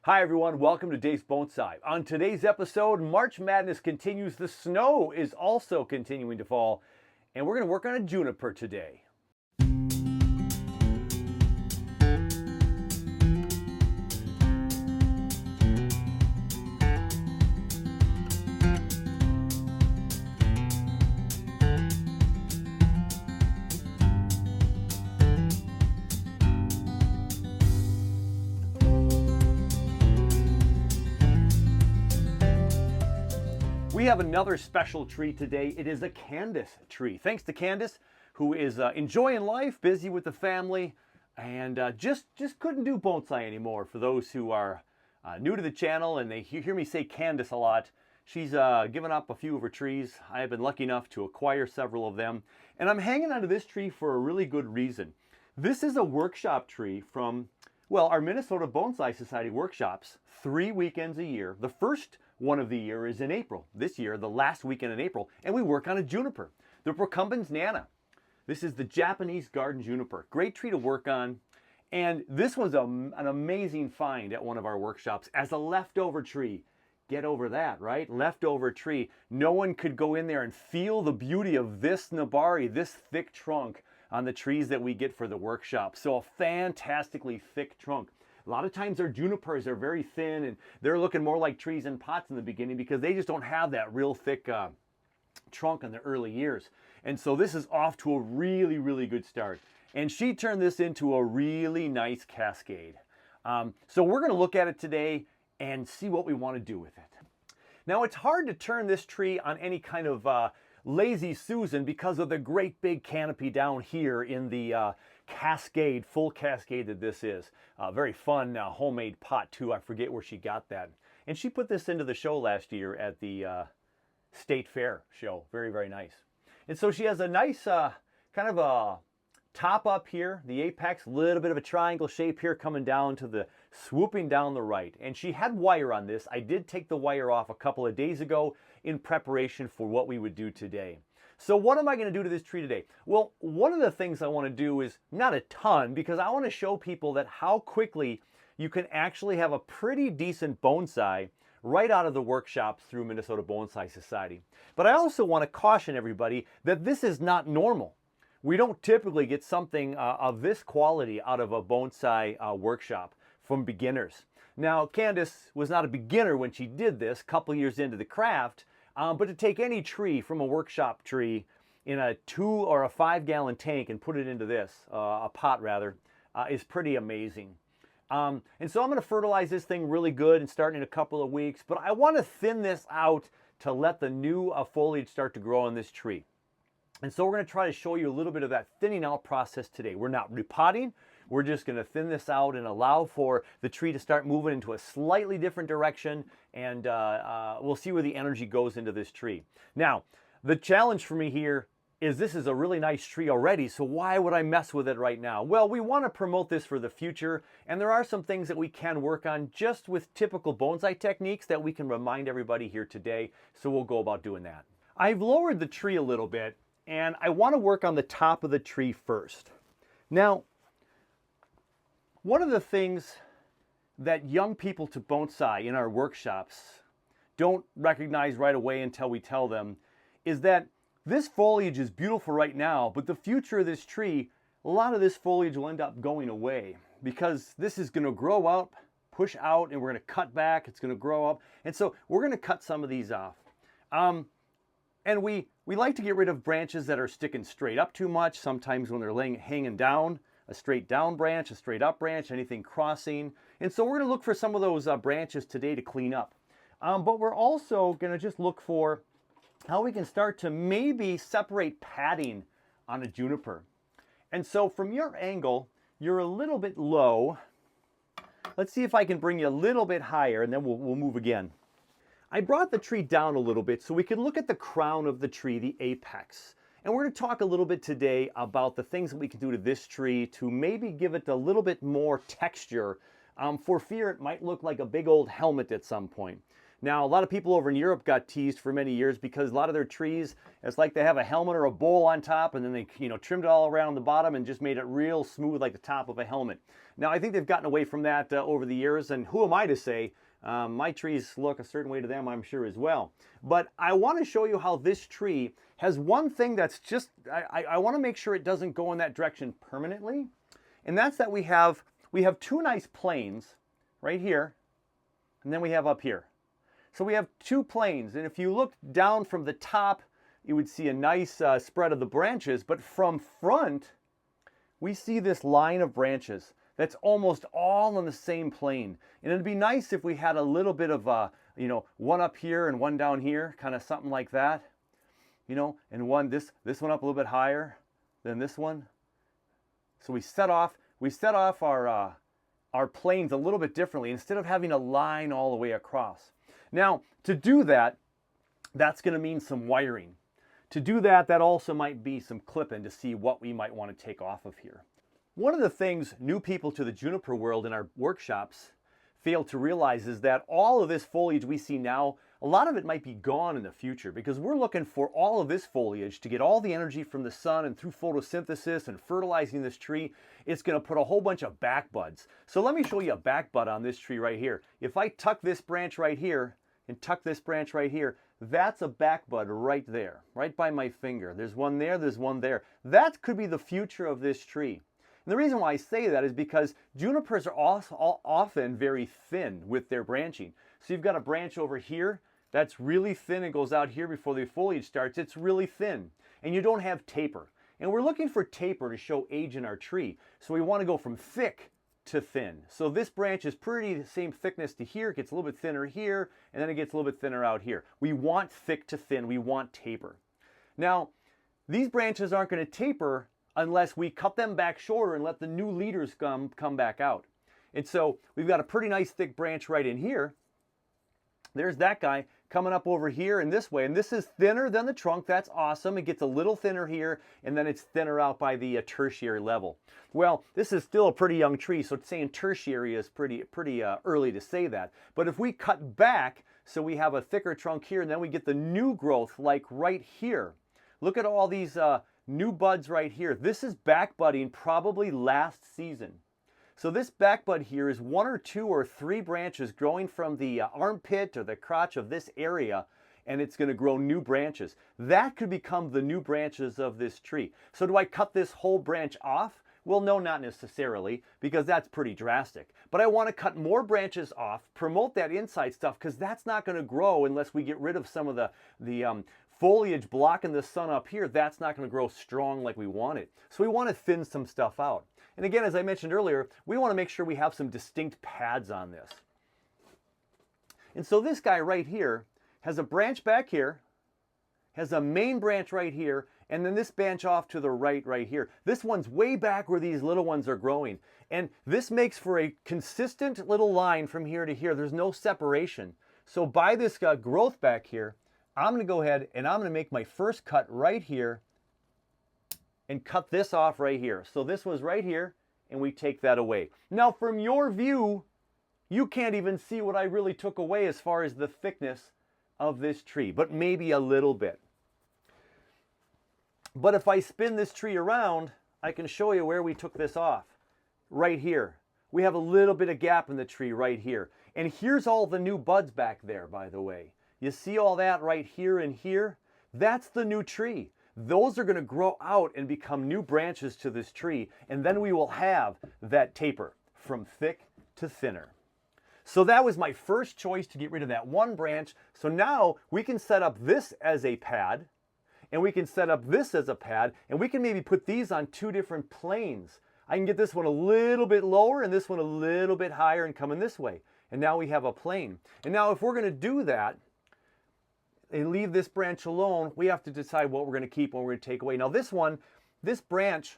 Hi everyone, welcome to Dave's Bonsai. On today's episode, March Madness continues. The snow is also continuing to fall, and we're going to work on a juniper today. We have another special tree today. It is a Candice tree. Thanks to Candice, who is enjoying life, busy with the family, and just couldn't do bonsai anymore. For those who are new to the channel and they hear me say Candice a lot, she's given up a few of her trees. I have been lucky enough to acquire several of them, and I'm hanging onto this tree for a really good reason. This is a workshop tree from, well, our Minnesota Bonsai Society workshops, 3 weekends a year. The first one of the year is in April. This year, the last weekend in April, and we work on a juniper, the Procumbens nana. This is the Japanese Garden Juniper. Great tree to work on, and this was an amazing find at one of our workshops as a leftover tree. Get over that, right? Leftover tree. No one could go in there and feel the beauty of this nabari, this thick trunk on the trees that we get for the workshop. So a fantastically thick trunk. A lot of times our junipers are very thin and they're looking more like trees in pots in the beginning because they just don't have that real thick trunk in the early years. And so this is off to a really, really good start. And she turned this into a really nice cascade. So we're going to look at it today and see what we want to do with it. Now it's hard to turn this tree on any kind of lazy Susan because of the great big canopy down here in the cascade, full cascade that this is. Very fun homemade pot too. I forget where she got that. And she put this into the show last year at the State Fair show. Very, very nice. And so she has a nice kind of a top up here, the apex, a little bit of a triangle shape here coming down to the swooping down the right. And she had wire on this. I did take the wire off a couple of days ago in preparation for what we would do today. So what am I going to do to this tree today? Well, one of the things I want to do is not a ton, because I want to show people that how quickly you can actually have a pretty decent bonsai right out of the workshops through Minnesota Bonsai Society. But I also want to caution everybody that this is not normal. We don't typically get something of this quality out of a bonsai workshop from beginners. Now, Candice was not a beginner when she did this, a couple years into the craft, but to take any tree from a workshop tree in a 2 or a 5 gallon tank and put it into this, a pot rather, is pretty amazing. And so I'm going to fertilize this thing really good and start in a couple of weeks, but I want to thin this out to let the new foliage start to grow on this tree. And so we're going to try to show you a little bit of that thinning out process today. We're not repotting. We're just going to thin this out and allow for the tree to start moving into a slightly different direction, and we'll see where the energy goes into this tree. Now, the challenge for me here is this is a really nice tree already, so why would I mess with it right now? Well, we want to promote this for the future, and there are some things that we can work on just with typical bonsai techniques that we can remind everybody here today, so we'll go about doing that. I've lowered the tree a little bit, and I want to work on the top of the tree first. Now, one of the things that young people to bonsai in our workshops don't recognize right away until we tell them is that this foliage is beautiful right now, but the future of this tree, a lot of this foliage will end up going away because this is going to grow up, push out, and we're going to cut back. It's going to grow up. And so we're going to cut some of these off. And we like to get rid of branches that are sticking straight up too much. Sometimes when they're hanging down, a straight down branch, a straight up branch, anything crossing. And so we're going to look for some of those branches today to clean up. But we're also going to just look for how we can start to maybe separate padding on a juniper. And so from your angle, you're a little bit low. Let's see if I can bring you a little bit higher, and then we'll move again. I brought the tree down a little bit so we can look at the crown of the tree, the apex. And we're going to talk a little bit today about the things that we can do to this tree to maybe give it a little bit more texture for fear it might look like a big old helmet at some point. Now, a lot of people over in Europe got teased for many years because a lot of their trees, it's like they have a helmet or a bowl on top, and then they, trimmed it all around the bottom and just made it real smooth like the top of a helmet. Now, I think they've gotten away from that over the years, and who am I to say? My trees look a certain way to them, I'm sure, as well. But I want to show you how this tree has one thing that's just, I want to make sure it doesn't go in that direction permanently, and that's that we have two nice planes right here, and then we have up here. So we have two planes, and if you look down from the top, you would see a nice spread of the branches, but from front, we see this line of branches that's almost all on the same plane. And it'd be nice if we had a little bit of, one up here and one down here, kind of something like that, and one, this one up a little bit higher than this one. So we set off our planes a little bit differently instead of having a line all the way across. Now, to do that, that's going to mean some wiring. To do that, that also might be some clipping to see what we might want to take off of here. One of the things new people to the juniper world in our workshops fail to realize is that all of this foliage we see now, a lot of it might be gone in the future because we're looking for all of this foliage to get all the energy from the sun, and through photosynthesis and fertilizing this tree, it's going to put a whole bunch of back buds. So let me show you a back bud on this tree right here. If I tuck this branch right here and tuck this branch right here, that's a back bud right there, right by my finger. There's one there, there's one there. That could be the future of this tree. And the reason why I say that is because junipers are also often very thin with their branching. So you've got a branch over here that's really thin and goes out here before the foliage starts. It's really thin, and you don't have taper. And we're looking for taper to show age in our tree. So we want to go from thick to thin. So this branch is pretty the same thickness to here. It gets a little bit thinner here, and then it gets a little bit thinner out here. We want thick to thin. We want taper. Now, these branches aren't going to taper unless we cut them back shorter and let the new leaders come back out. And so we've got a pretty nice thick branch right in here. There's that guy coming up over here in this way, and this is thinner than the trunk. That's awesome. It gets a little thinner here, and then it's thinner out by the tertiary level. Well, this is still a pretty young tree, so saying tertiary is pretty early to say that. But if we cut back, so we have a thicker trunk here, and then we get the new growth like right here. Look at all these new buds right here. This is back budding probably last season. So this back bud here is 1 or 2 or 3 branches growing from the armpit or the crotch of this area, and it's going to grow new branches. That could become the new branches of this tree. So do I cut this whole branch off? Well, no, not necessarily, because that's pretty drastic. But I want to cut more branches off, promote that inside stuff, because that's not going to grow unless we get rid of some of the foliage blocking the sun up here. That's not going to grow strong like we want it. So we want to thin some stuff out. And again, as I mentioned earlier, we want to make sure we have some distinct pads on this. And so this guy right here has a branch back here, has a main branch right here, and then this branch off to the right here. This one's way back where these little ones are growing. And this makes for a consistent little line from here to here. There's no separation. So by this growth back here, I'm going to go ahead and I'm going to make my first cut right here and cut this off right here. So this was right here, and we take that away. Now from your view, you can't even see what I really took away as far as the thickness of this tree, but maybe a little bit. But if I spin this tree around, I can show you where we took this off. Right here. We have a little bit of gap in the tree right here. And here's all the new buds back there, by the way. You see all that right here and here? That's the new tree. Those are going to grow out and become new branches to this tree, and then we will have that taper from thick to thinner. So that was my first choice to get rid of that one branch. So now we can set up this as a pad, and we can set up this as a pad, and we can maybe put these on 2 different planes. I can get this one a little bit lower and this one a little bit higher and come in this way. And now we have a plane. And now if we're going to do that, and leave this branch alone, we have to decide what we're going to keep and what we're going to take away. Now this branch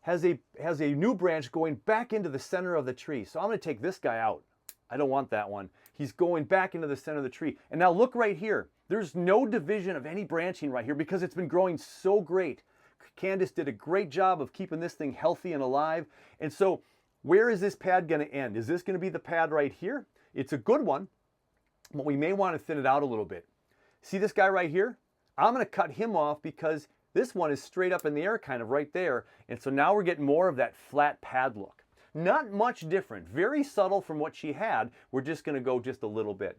has a new branch going back into the center of the tree. So I'm going to take this guy out. I don't want that one. He's going back into the center of the tree. And now look right here. There's no division of any branching right here because it's been growing so great. Candice did a great job of keeping this thing healthy and alive. And so where is this pad going to end? Is this going to be the pad right here? It's a good one. but we may want to thin it out a little bit. See this guy right here? I'm going to cut him off because this one is straight up in the air kind of right there. And so now we're getting more of that flat pad look. Not much different, very subtle from what she had. We're just going to go just a little bit.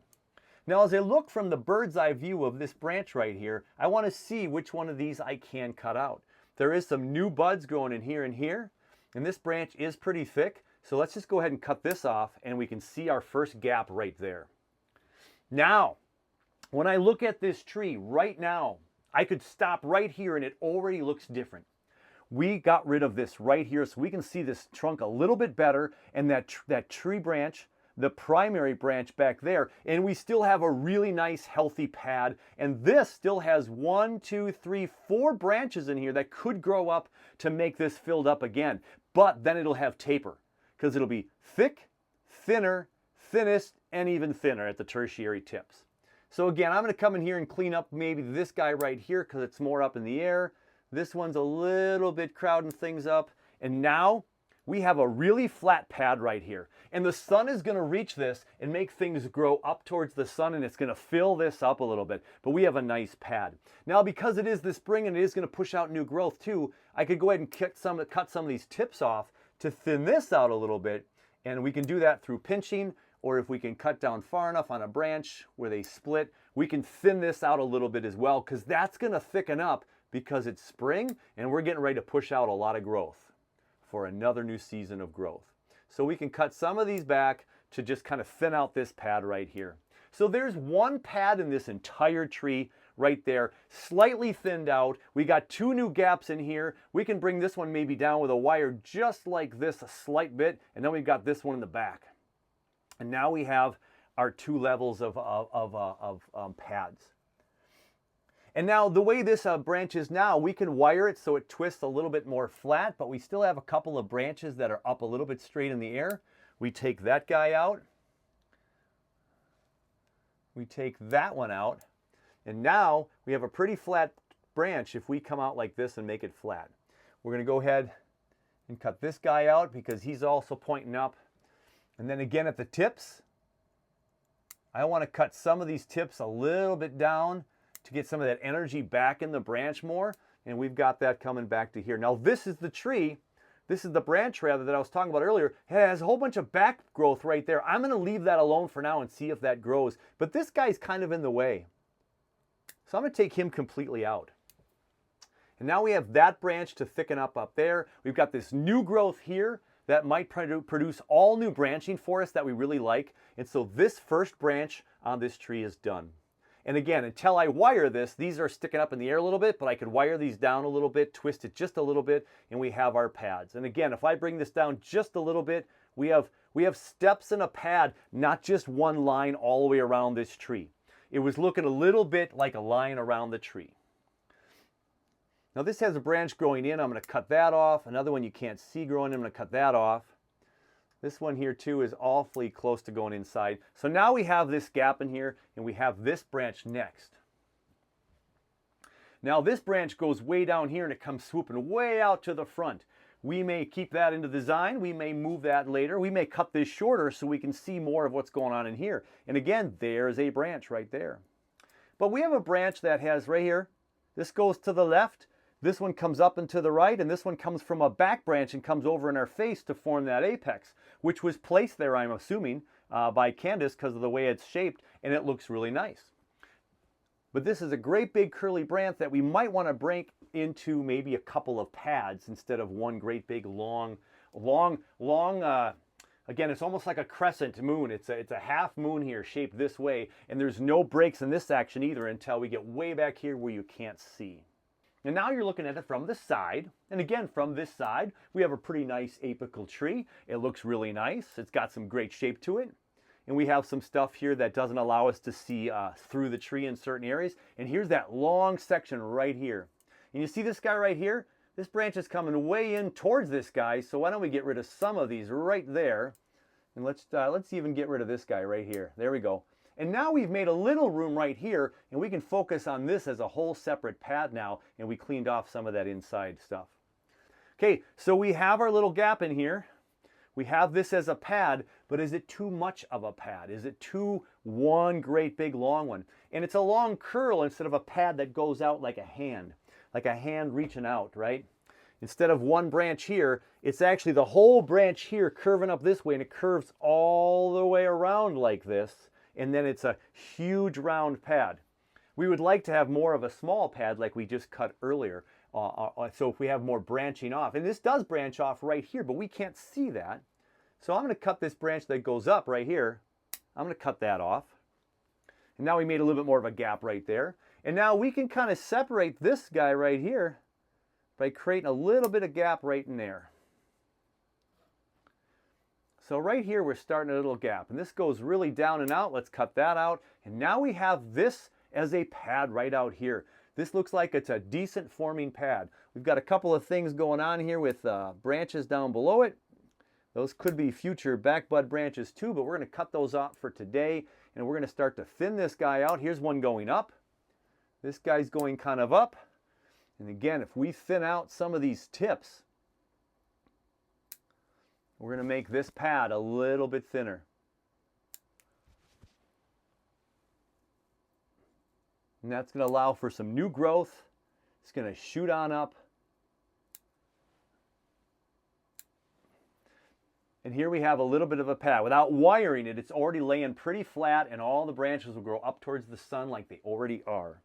Now as I look from the bird's eye view of this branch right here, I want to see which one of these I can cut out. There is some new buds growing in here, and this branch is pretty thick. So let's just go ahead and cut this off, and we can see our first gap right there. Now, when I look at this tree right now, I could stop right here and it already looks different. We got rid of this right here so we can see this trunk a little bit better, and that tree branch, the primary branch back there, and we still have a really nice healthy pad, and this still has 1, 2, 3, 4 branches in here that could grow up to make this filled up again, but then it'll have taper because it'll be thick, thinner, thinnest, and even thinner at the tertiary tips. So again, I'm going to come in here and clean up maybe this guy right here because it's more up in the air. This one's a little bit crowding things up. And now we have a really flat pad right here. And the sun is going to reach this and make things grow up towards the sun, and it's going to fill this up a little bit. But we have a nice pad. Now because it is the spring and it is going to push out new growth too, I could go ahead and cut some of these tips off to thin this out a little bit. And we can do that through pinching, or if we can cut down far enough on a branch where they split, we can thin this out a little bit as well, because that's going to thicken up because it's spring and we're getting ready to push out a lot of growth for another new season of growth. So we can cut some of these back to just kind of thin out this pad right here. So there's one pad in this entire tree right there, slightly thinned out. We got 2 new gaps in here. We can bring this one maybe down with a wire just like this a slight bit, and then we've got this one in the back. And now we have our 2 levels of pads. And now the way this branch is now, we can wire it so it twists a little bit more flat, but we still have a couple of branches that are up a little bit straight in the air. We take that guy out. We take that one out. And now we have a pretty flat branch if we come out like this and make it flat. We're going to go ahead and cut this guy out because he's also pointing up. And then again at the tips, I want to cut some of these tips a little bit down to get some of that energy back in the branch more. And we've got that coming back to here. Now this is the tree. This is the branch rather that I was talking about earlier. It has a whole bunch of back growth right there. I'm going to leave that alone for now and see if that grows. But this guy's kind of in the way. So I'm going to take him completely out. And now we have that branch to thicken up there. We've got this new growth here that might produce all new branching for us that we really like. And so this first branch on this tree is done. And again, until I wire this, these are sticking up in the air a little bit, but I could wire these down a little bit, twist it just a little bit, and we have our pads. And again, if I bring this down just a little bit, we have steps in a pad, not just one line all the way around this tree. It was looking a little bit like a line around the tree. Now this has a branch growing in. I'm going to cut that off. Another one you can't see growing in. I'm going to cut that off. This one here too is awfully close to going inside. So now we have this gap in here and we have this branch next. Now this branch goes way down here and it comes swooping way out to the front. We may keep that in the design. We may move that later. We may cut this shorter so we can see more of what's going on in here. And again, there's a branch right there. But we have a branch that has right here. This goes to the left. This one comes up and to the right, and this one comes from a back branch and comes over in our face to form that apex, which was placed there, I'm assuming, by Candice because of the way it's shaped, and it looks really nice. But this is a great big curly branch that we might want to break into maybe a couple of pads instead of one great big long, again, it's almost like a crescent moon. It's a half moon here shaped this way, and there's no breaks in this section either until we get way back here where you can't see. And now you're looking at it from the side. And again, from this side, we have a pretty nice apical tree. It looks really nice. It's got some great shape to it. And we have some stuff here that doesn't allow us to see through the tree in certain areas. And here's that long section right here. And you see this guy right here? This branch is coming way in towards this guy. So why don't we get rid of some of these right there? And let's even get rid of this guy right here. There we go. And now we've made a little room right here, and we can focus on this as a whole separate pad now, and we cleaned off some of that inside stuff. Okay, so we have our little gap in here. We have this as a pad, but is it too much of a pad? Is it too one great big long one? And it's a long curl instead of a pad that goes out like a hand reaching out, right? Instead of one branch here, it's actually the whole branch here curving up this way, and it curves all the way around like this, and then it's a huge round pad. We would like to have more of a small pad like we just cut earlier, so if we have more branching off. And this does branch off right here, but we can't see that. So I'm going to cut this branch that goes up right here. I'm going to cut that off. And now we made a little bit more of a gap right there. And now we can kind of separate this guy right here by creating a little bit of gap right in there. So right here we're starting a little gap, and this goes really down and out. Let's cut that out. And now we have this as a pad right out here. This looks like it's a decent forming pad. We've got a couple of things going on here with branches down below it. Those could be future backbud branches too, but we're going to cut those off for today, and we're going to start to thin this guy out. Here's one going up. This guy's going kind of up. And again, if we thin out some of these tips, we're going to make this pad a little bit thinner. And that's going to allow for some new growth. It's going to shoot on up. And here we have a little bit of a pad. Without wiring it, it's already laying pretty flat, and all the branches will grow up towards the sun like they already are.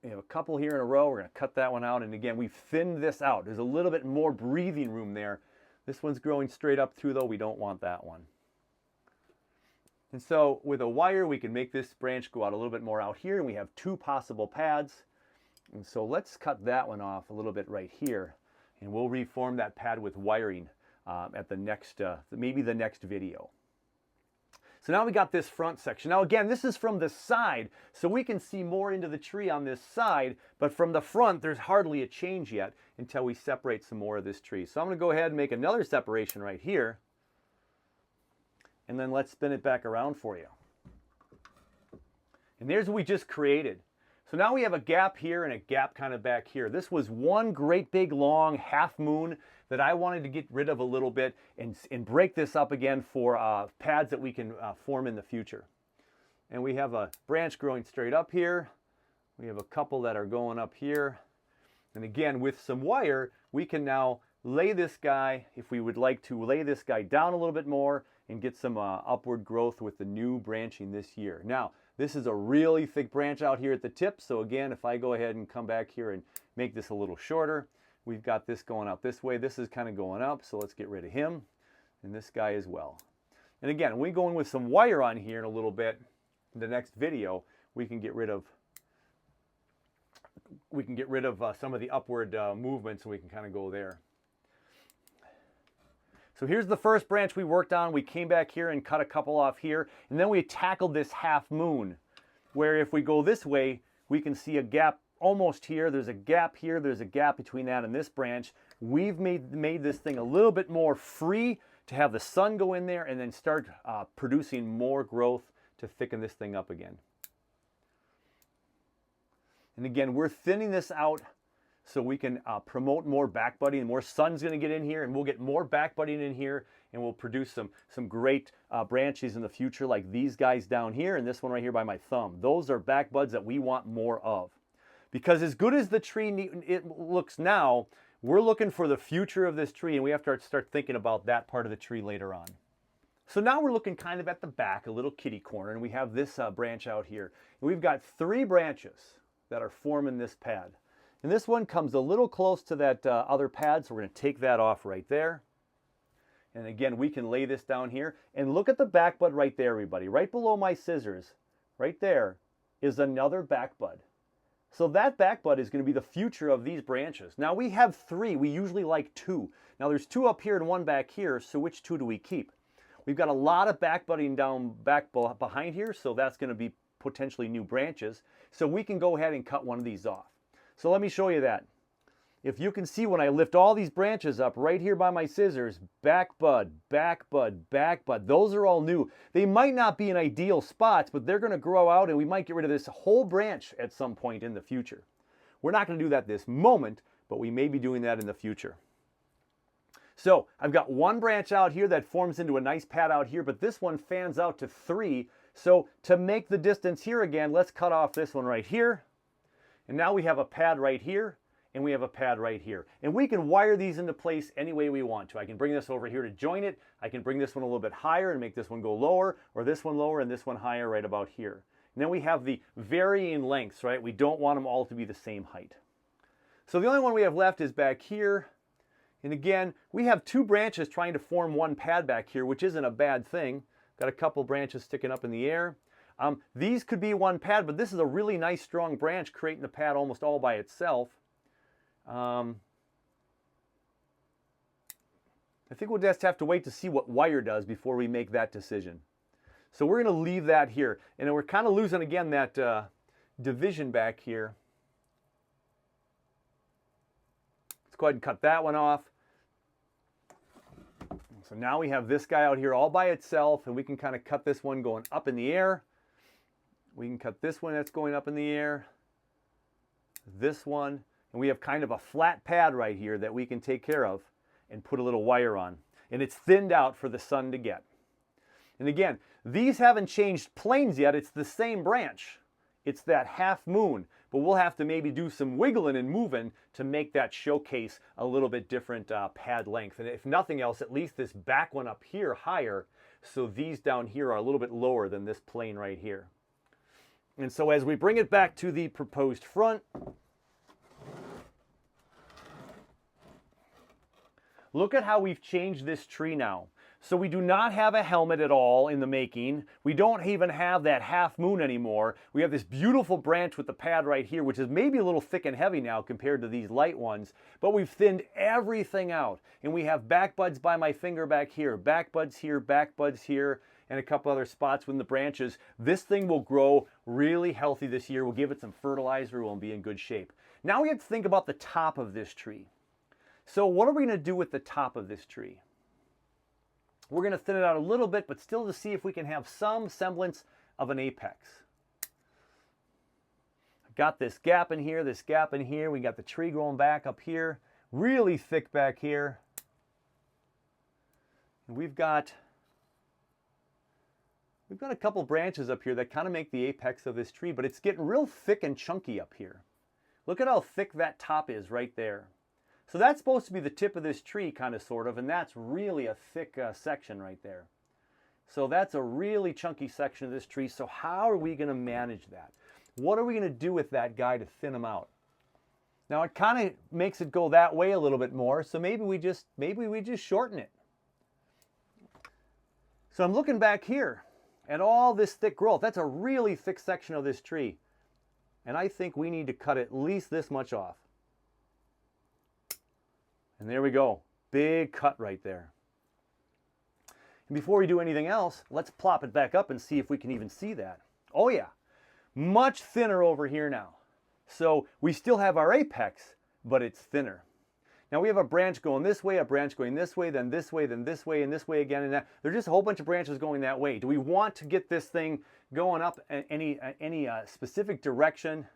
We have a couple here in a row. We're going to cut that one out. And again, we've thinned this out. There's a little bit more breathing room there. This one's growing straight up through, though. We don't want that one. And so with a wire, we can make this branch go out a little bit more out here. And we have two possible pads. And so let's cut that one off a little bit right here. And we'll reform that pad with wiring at the next, maybe the next video. So now we got this front section. Now again, this is from the side, so we can see more into the tree on this side, but from the front, there's hardly a change yet until we separate some more of this tree. So I'm going to go ahead and make another separation right here, and then let's spin it back around for you. And there's what we just created. So now we have a gap here and a gap kind of back here. This was one great big long half moon that I wanted to get rid of a little bit and break this up again for pads that we can form in the future. And we have a branch growing straight up here. We have a couple that are going up here. And again, with some wire, we can now lay this guy, if we would like to lay this guy down a little bit more and get some upward growth with the new branching this year. Now, this is a really thick branch out here at the tip. So again, if I go ahead and come back here and make this a little shorter, we've got this going out this way. This is kind of going up, so let's get rid of him. And this guy as well. And again, we go in with some wire on here in a little bit. In the next video, we can get rid of some of the upward movements, and we can kind of go there. So here's the first branch we worked on. We came back here and cut a couple off here, and then we tackled this half moon, where if we go this way, we can see a gap almost here. There's a gap here. There's a gap between that and this branch. We've made this thing a little bit more free to have the sun go in there and then start producing more growth to thicken this thing up again. And again, we're thinning this out so we can promote more back budding. More sun's going to get in here, and we'll get more back budding in here, and we'll produce some great branches in the future, like these guys down here and this one right here by my thumb. Those are back buds that we want more of. Because as good as the tree it looks now, we're looking for the future of this tree, and we have to start thinking about that part of the tree later on. So now we're looking kind of at the back, a little kitty corner, and we have this branch out here. And we've got 3 branches that are forming this pad. And this one comes a little close to that other pad, so we're going to take that off right there. And again, we can lay this down here. And look at the back bud right there, everybody. Right below my scissors, right there, is another back bud. So that back bud is going to be the future of these branches. Now we have 3. We usually like 2. Now there's 2 up here and 1 back here, so which 2 do we keep? We've got a lot of back budding down back behind here, so that's going to be potentially new branches. So we can go ahead and cut one of these off. So let me show you that. If you can see when I lift all these branches up right here by my scissors, back bud, back bud, back bud, those are all new. They might not be in ideal spots, but they're going to grow out, and we might get rid of this whole branch at some point in the future. We're not going to do that this moment, but we may be doing that in the future. So I've got one branch out here that forms into a nice pad out here, but this one fans out to 3. So to make the distance here again, let's cut off this one right here. And now we have a pad right here, and we have a pad right here. And we can wire these into place any way we want to. I can bring this over here to join it. I can bring this one a little bit higher and make this one go lower, or this one lower and this one higher right about here. And then we have the varying lengths, right? We don't want them all to be the same height. So the only one we have left is back here. And again, we have 2 branches trying to form one pad back here, which isn't a bad thing. Got a couple branches sticking up in the air. These could be one pad, but this is a really nice strong branch creating the pad almost all by itself. I think we'll just have to wait to see what wire does before we make that decision. So we're going to leave that here. And then we're kind of losing again that division back here. Let's go ahead and cut that one off. So now we have this guy out here all by itself, and we can kind of cut this one going up in the air. We can cut this one that's going up in the air. This one. And we have kind of a flat pad right here that we can take care of and put a little wire on. And it's thinned out for the sun to get. And again, these haven't changed planes yet. It's the same branch. It's that half moon. But we'll have to maybe do some wiggling and moving to make that showcase a little bit different pad length. And if nothing else, at least this back one up here higher, so these down here are a little bit lower than this plane right here. And so as we bring it back to the proposed front, look at how we've changed this tree now. So we do not have a helmet at all in the making. We don't even have that half moon anymore. We have this beautiful branch with the pad right here, which is maybe a little thick and heavy now compared to these light ones. But we've thinned everything out. And we have back buds by my finger back here, back buds here, and a couple other spots within the branches. This thing will grow really healthy this year. We'll give it some fertilizer. We'll be in good shape. Now we have to think about the top of this tree. So what are we going to do with the top of this tree? We're going to thin it out a little bit, but still to see if we can have some semblance of an apex. I've got this gap in here, this gap in here. We got the tree growing back up here, really thick back here. And we've got a couple branches up here that kind of make the apex of this tree, but it's getting real thick and chunky up here. Look at how thick that top is right there. So that's supposed to be the tip of this tree, kind of, sort of, and that's really a thick section right there. So that's a really chunky section of this tree. So how are we going to manage that? What are we going to do with that guy to thin him out? Now it kind of makes it go that way a little bit more, so maybe we just shorten it. So I'm looking back here at all this thick growth. That's a really thick section of this tree. And I think we need to cut at least this much off. And there we go. Big cut right there. And before we do anything else, let's plop it back up and see if we can even see that. Oh yeah, much thinner over here now. So we still have our apex, but it's thinner. Now we have a branch going this way, a branch going this way, then this way, then this way, and this way again. And that. There's just a whole bunch of branches going that way. Do we want to get this thing going up in any specific direction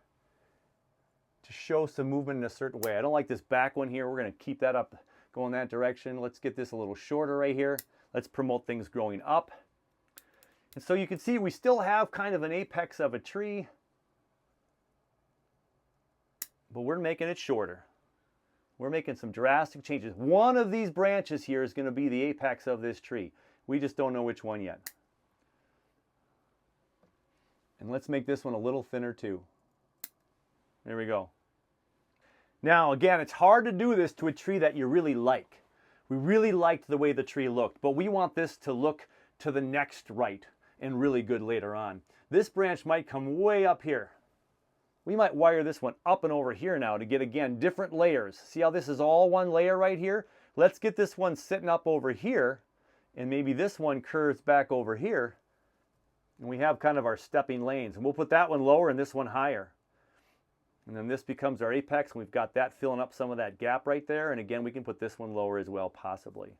to show some movement in a certain way? I don't like this back one here. We're going to keep that up, going that direction. Let's get this a little shorter right here. Let's promote things growing up. And so you can see we still have kind of an apex of a tree, but we're making it shorter. We're making some drastic changes. One of these branches here is going to be the apex of this tree. We just don't know which one yet. And let's make this one a little thinner too. There we go. Now again, it's hard to do this to a tree that you really like. We really liked the way the tree looked, but we want this to look to the next right and really good later on. This branch might come way up here. We might wire this one up and over here now to get, again, different layers. See how this is all one layer right here? Let's get this one sitting up over here, and maybe this one curves back over here, and we have kind of our stepping lanes. And we'll put that one lower and this one higher. And then this becomes our apex, and we've got that filling up some of that gap right there. And again, we can put this one lower as well, possibly.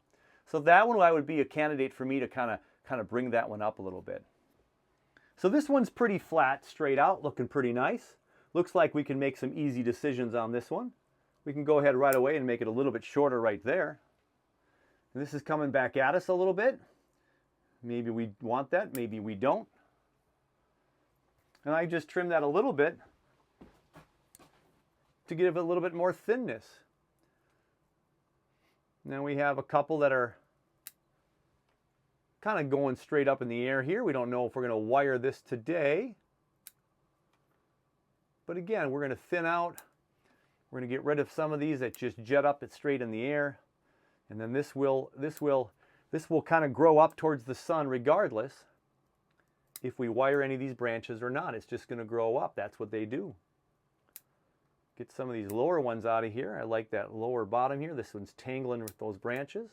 So that one would be a candidate for me to kind of bring that one up a little bit. So this one's pretty flat, straight out, looking pretty nice. Looks like we can make some easy decisions on this one. We can go ahead right away and make it a little bit shorter right there. This is coming back at us a little bit. Maybe we want that, maybe we don't. And I just trim that a little bit to give it a little bit more thinness. Now we have a couple that are kind of going straight up in the air here. We don't know if we're going to wire this today. But again, we're going to thin out. We're going to get rid of some of these that just jet up it straight in the air. And then this will kind of grow up towards the sun regardless if we wire any of these branches or not. It's just going to grow up. That's what they do. Get some of these lower ones out of here. I like that lower bottom here. This one's tangling with those branches.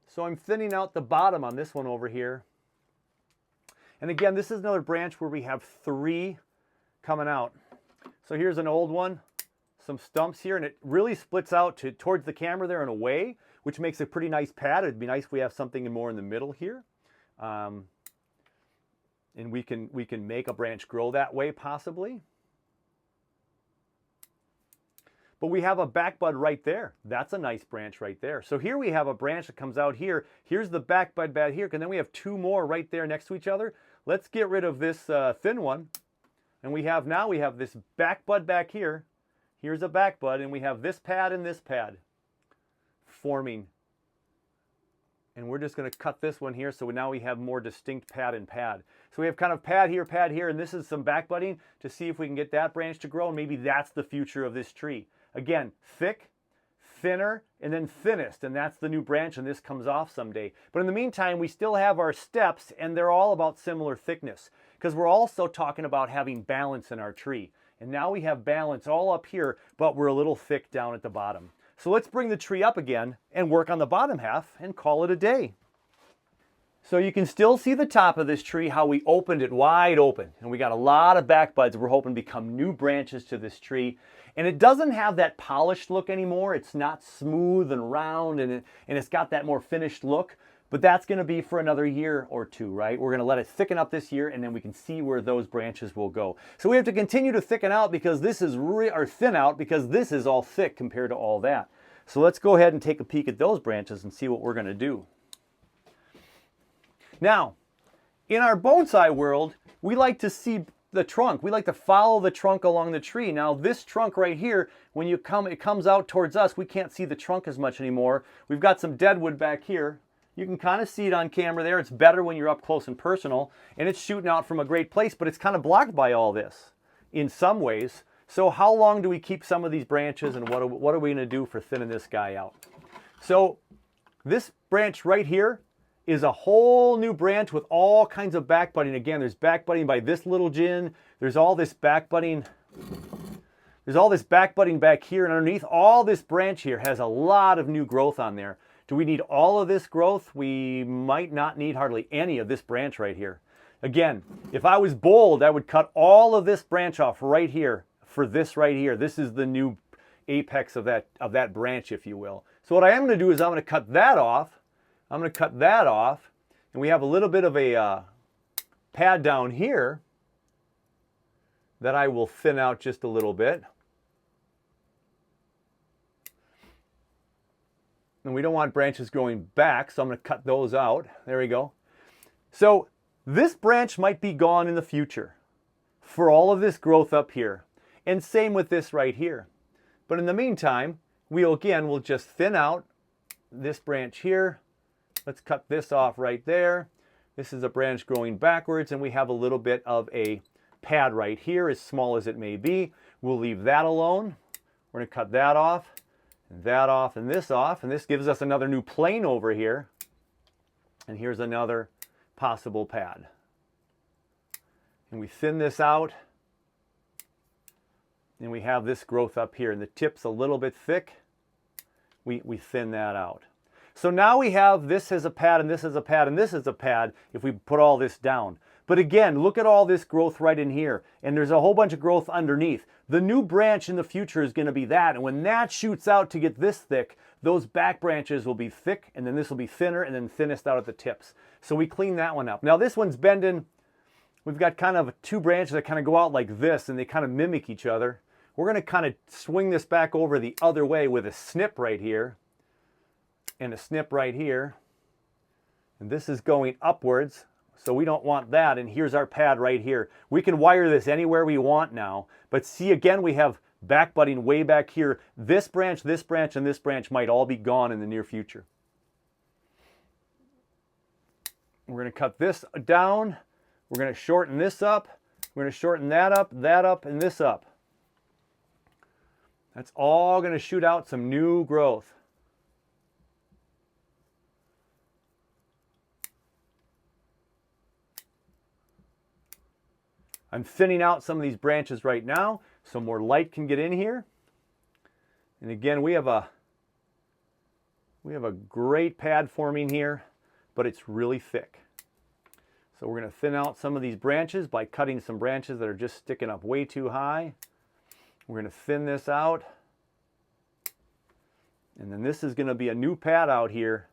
So I'm thinning out the bottom on this one over here. And again, this is another branch where we have 3 coming out. So here's an old one, some stumps here, and it really splits out towards the camera there and away, which makes a pretty nice pad. It'd be nice if we have something more in the middle here. And we can make a branch grow that way possibly. But we have a back bud right there. That's a nice branch right there. So here we have a branch that comes out here. Here's the back bud bad here, and then we have 2 more right there next to each other. Let's get rid of this thin one. And we have this back bud back here. Here's a back bud, and we have this pad and this pad forming. And we're just going to cut this one here, so now we have more distinct pad and pad. So we have kind of pad here, and this is some back budding to see if we can get that branch to grow, and maybe that's the future of this tree. Again, thick, thinner, and then thinnest, and that's the new branch, and this comes off someday. But in the meantime, we still have our steps, and they're all about similar thickness, because we're also talking about having balance in our tree. And now we have balance all up here, but we're a little thick down at the bottom. So let's bring the tree up again and work on the bottom half and call it a day. So you can still see the top of this tree, how we opened it wide open. And we got a lot of back buds we're hoping become new branches to this tree. And it doesn't have that polished look anymore. It's not smooth and round, and it's got that more finished look. But that's going to be for another year or 2, right? We're going to let it thicken up this year, and then we can see where those branches will go. So we have to continue to thicken out because this is or thin out because this is all thick compared to all that. So let's go ahead and take a peek at those branches and see what we're going to do. Now, in our bonsai world, we like to see the trunk. We like to follow the trunk along the tree. Now, this trunk right here, when it comes out towards us, we can't see the trunk as much anymore. We've got some deadwood back here. You can kind of see it on camera there. It's better when you're up close and personal, and it's shooting out from a great place, but it's kind of blocked by all this in some ways. So how long do we keep some of these branches, and what are we going to do for thinning this guy out? So this branch right here is a whole new branch with all kinds of back budding. Again, there's back budding by this little gin. There's all this back budding. There's all this back budding back here, and underneath all this branch here has a lot of new growth on there. Do we need all of this growth? We might not need hardly any of this branch right here. Again, if I was bold, I would cut all of this branch off right here for this right here. This is the new apex of that branch, if you will. So what I am going to do is I'm going to cut that off. I'm going to cut that off, and we have a little bit of a pad down here that I will thin out just a little bit. And we don't want branches growing back, so I'm going to cut those out. There we go. So this branch might be gone in the future for all of this growth up here. And same with this right here. But in the meantime, we'll just thin out this branch here. Let's cut this off right there. This is a branch growing backwards, and we have a little bit of a pad right here, as small as it may be. We'll leave that alone. We're going to cut that off, and this off, and this gives us another new plane over here. And here's another possible pad. And we thin this out, and we have this growth up here, and the tip's a little bit thick. We thin that out. So now we have this as a pad, and this is a pad, and this is a pad if we put all this down. But again, look at all this growth right in here, and there's a whole bunch of growth underneath. The new branch in the future is going to be that, and when that shoots out to get this thick, those back branches will be thick, and then this will be thinner, and then thinnest out at the tips. So we clean that one up. Now this one's bending. We've got kind of 2 branches that kind of go out like this, and they kind of mimic each other. We're going to kind of swing this back over the other way with a snip right here and a snip right here. And this is going upwards, so we don't want that. And here's our pad right here. We can wire this anywhere we want now. But see, again, we have back budding way back here. This branch, and this branch might all be gone in the near future. We're going to cut this down. We're going to shorten this up. We're going to shorten that up, and this up. That's all going to shoot out some new growth. I'm thinning out some of these branches right now so more light can get in here. And again, we have a great pad forming here, but it's really thick. So we're going to thin out some of these branches by cutting some branches that are just sticking up way too high. We're going to thin this out. And then this is going to be a new pad out here.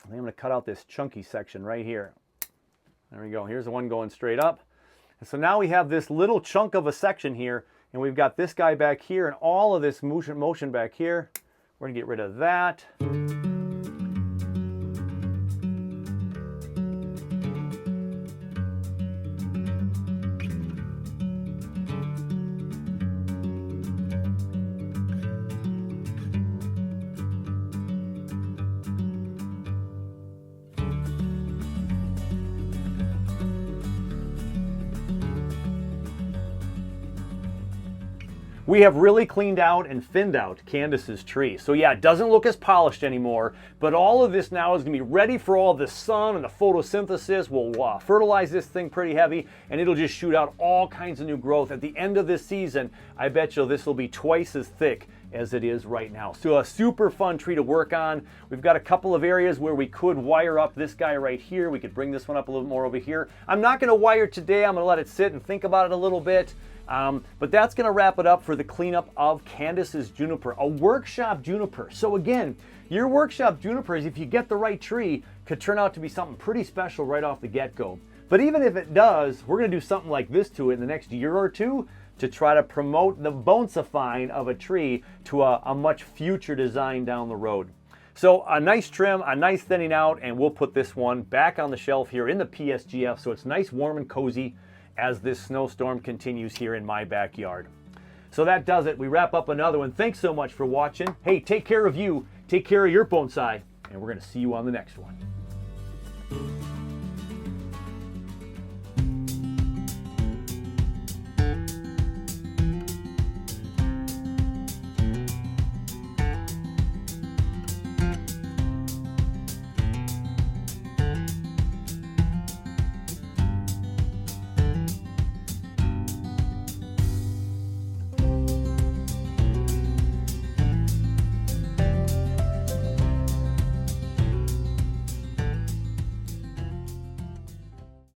I'm going to cut out this chunky section right here. There we go. Here's the one going straight up. And so now we have this little chunk of a section here, and we've got this guy back here and all of this motion back here. We're going to get rid of that. We have really cleaned out and thinned out Candice's tree. So yeah, it doesn't look as polished anymore, but all of this now is gonna be ready for all the sun and the photosynthesis. We'll fertilize this thing pretty heavy, and it'll just shoot out all kinds of new growth. At the end of this season, I bet you this will be twice as thick as it is right now. So a super fun tree to work on. We've got a couple of areas where we could wire up this guy right here. We could bring this one up a little more over here. I'm not gonna wire today. I'm gonna let it sit and think about it a little bit. But that's going to wrap it up for the cleanup of Candice's juniper, a workshop juniper. So again, your workshop junipers, if you get the right tree, could turn out to be something pretty special right off the get-go. But even if it does, we're going to do something like this to it in the next year or two to try to promote the bonsai of a tree to a much future design down the road. So a nice trim, a nice thinning out, and we'll put this one back on the shelf here in the PSGF so it's nice, warm, and cozy as this snowstorm continues here in my backyard. So that does it. We wrap up another one. Thanks so much for watching. Hey, take care of you, take care of your bonsai, and we're going to see you on the next one.